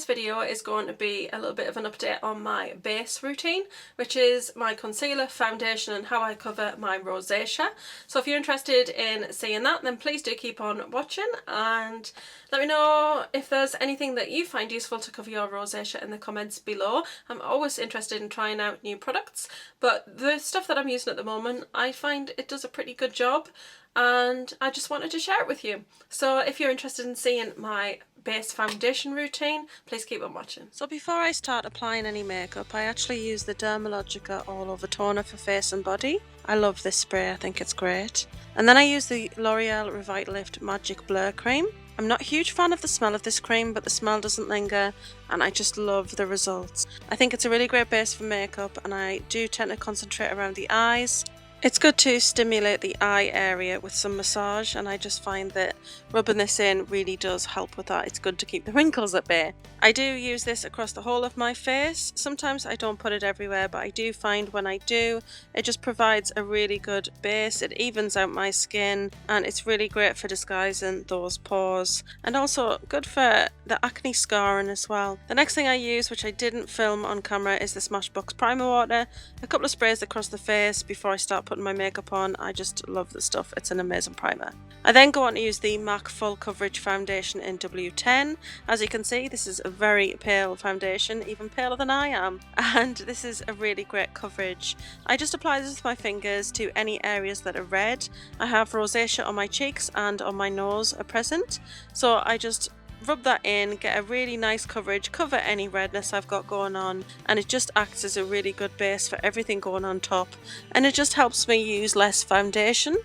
today's video is going to be a little bit of an update on my base routine, which is my concealer, foundation and how I cover my rosacea. So if you're interested in seeing that, then please do keep on watching and let me know if there's anything that you find useful to cover your rosacea in the comments below. I'm always interested in trying out new products, but the stuff that I'm using at the moment, I find it does a pretty good job and I just wanted to share it with you. So if you're interested in seeing my base foundation routine, please keep on watching. So before I start applying any makeup, I actually use the Dermalogica All Over Toner for face and body. I love this spray, I think it's great. And then I use the L'Oreal Revitalift Magic Blur Cream. I'm not a huge fan of the smell of this cream, but the smell doesn't linger and I just love the results. I think it's a really great base for makeup and I do tend to concentrate around the eyes. It's good to stimulate the eye area with some massage, and I just find that rubbing this in really does help with that. It's good to keep the wrinkles at bay. I do use this across the whole of my face. Sometimes I don't put it everywhere, but I do find when I do, it just provides a really good base. It evens out my skin and it's really great for disguising those pores and also good for the acne scarring as well. The next thing I use, which I didn't film on camera, is the SMASHBOX primer water. A couple of sprays across the face before I start putting my makeup on. I just love the stuff. It's an amazing primer. I then go on to use the MAC Full Coverage Foundation in W10. As you can see, this is a very pale foundation, even paler than I am, and this is a really great coverage. I just apply this with my fingers to any areas that are red. I have rosacea on my cheeks and on my nose are present, so I just rub that in, get a really nice coverage, cover any redness I've got going on, and it just acts as a really good base for everything going on top, and it just helps me use less foundation.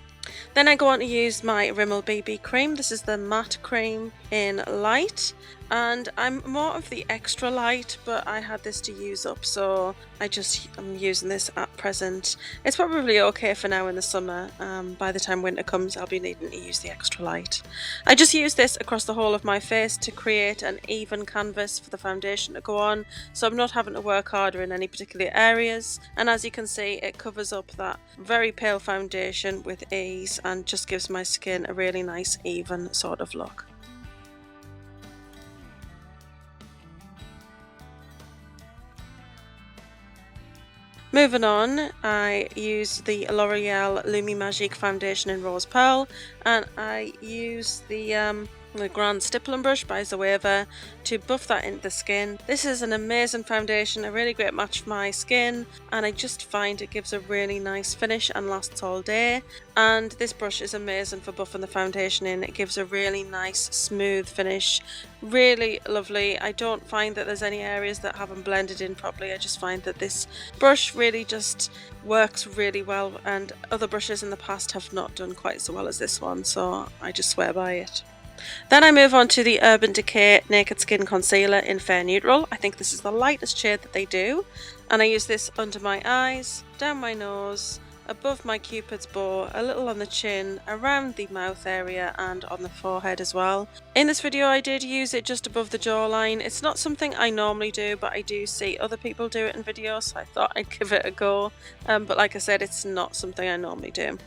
Then I go on to use my RIMMEL BB cream. This is the matte cream in light, and I'm more of the extra light, but I had this to use up, so I'm using this at present. It's probably okay for now in the summer. By the time winter comes, I'll be needing to use the extra light. I just use this across the whole of my face to create an even canvas for the foundation to go on, so I'm not having to work harder in any particular areas, and as you can see, it covers up that very pale foundation with ease and just gives my skin a really nice even sort of look. Moving on, I use the L'Oreal LUMI Magique foundation in Rose Pearl, and I use the Grand Stippling brush by ZOEVA to buff that into the skin. This is an amazing foundation, a really great match for my skin, and I just find it gives a really nice finish and lasts all day. And this brush is amazing for buffing the foundation in. It gives a really nice smooth finish, really lovely. I don't find that there's any areas that haven't blended in properly. I just find that this brush really just works really well, and other brushes in the past have not done quite so well as this one, so I just swear by it. Then I move on to the Urban Decay Naked Skin Concealer in Fair Neutral. I think this is the lightest shade that they do, and I use this under my eyes, down my nose, above my cupid's bow, a little on the chin, around the mouth area and on the forehead as well. In this video I did use it just above the jawline. It's not something I normally do, but I do see other people do it in videos, so I thought I'd give it a go. But like I said, it's not something I normally do.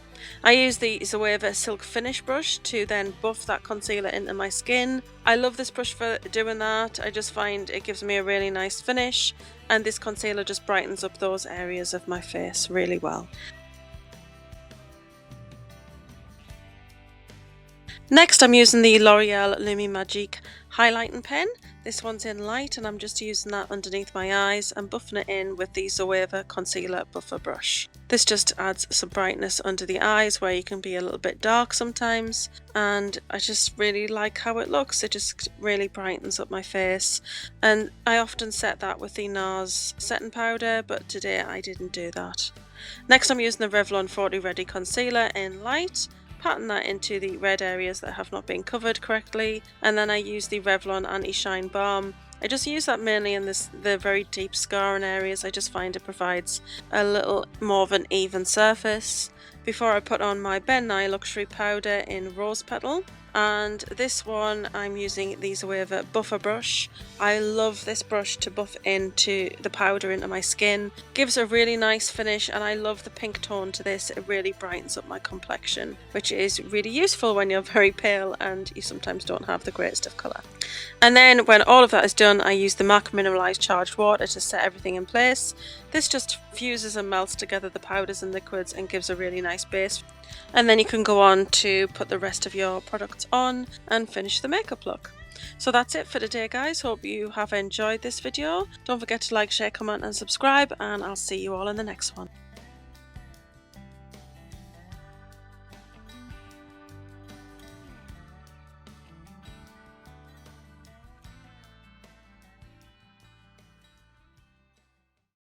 I use the ZOEVA Silk Finish brush to then buff that concealer into my skin. I love this brush for doing that. I just find it gives me a really nice finish, and this concealer just brightens up those areas of my face really well. Next, I'm using the L'Oreal LUMI Magique highlighting pen. This one's in light and I'm just using that underneath my eyes and buffing it in with the ZOEVA concealer buffer brush. This just adds some brightness under the eyes where you can be a little bit dark sometimes, and I just really like how it looks. It just really brightens up my face, and I often set that with the NARS setting powder, but today I didn't do that. Next, I'm using the Revlon PHOTOREADY concealer in light, patting that into the red areas that have not been covered correctly, and then I use the Revlon Anti-Shine Balm. I just use that mainly in the very deep scarring areas. I just find it provides a little more of an even surface. before I put on my Ben Nye Luxury Powder in Rose Petal. And this one I'm using the ZOEVA Buffer Brush. I love this brush to buff into the powder into my skin. Gives a really nice finish, and I love the pink tone to this. It really brightens up my complexion, which is really useful when you're very pale and you sometimes don't have the greatest of colour. And then when all of that is done, I use the MAC Mineralized Charged Water to set everything in place. This just fuses and melts together the powders and liquids and gives a really nice base. And then you can go on to put the rest of your products on and finish the makeup look. So that's it for today, guys. Hope you have enjoyed this video. Don't forget to like, share, comment and subscribe, and I'll see you all in the next one.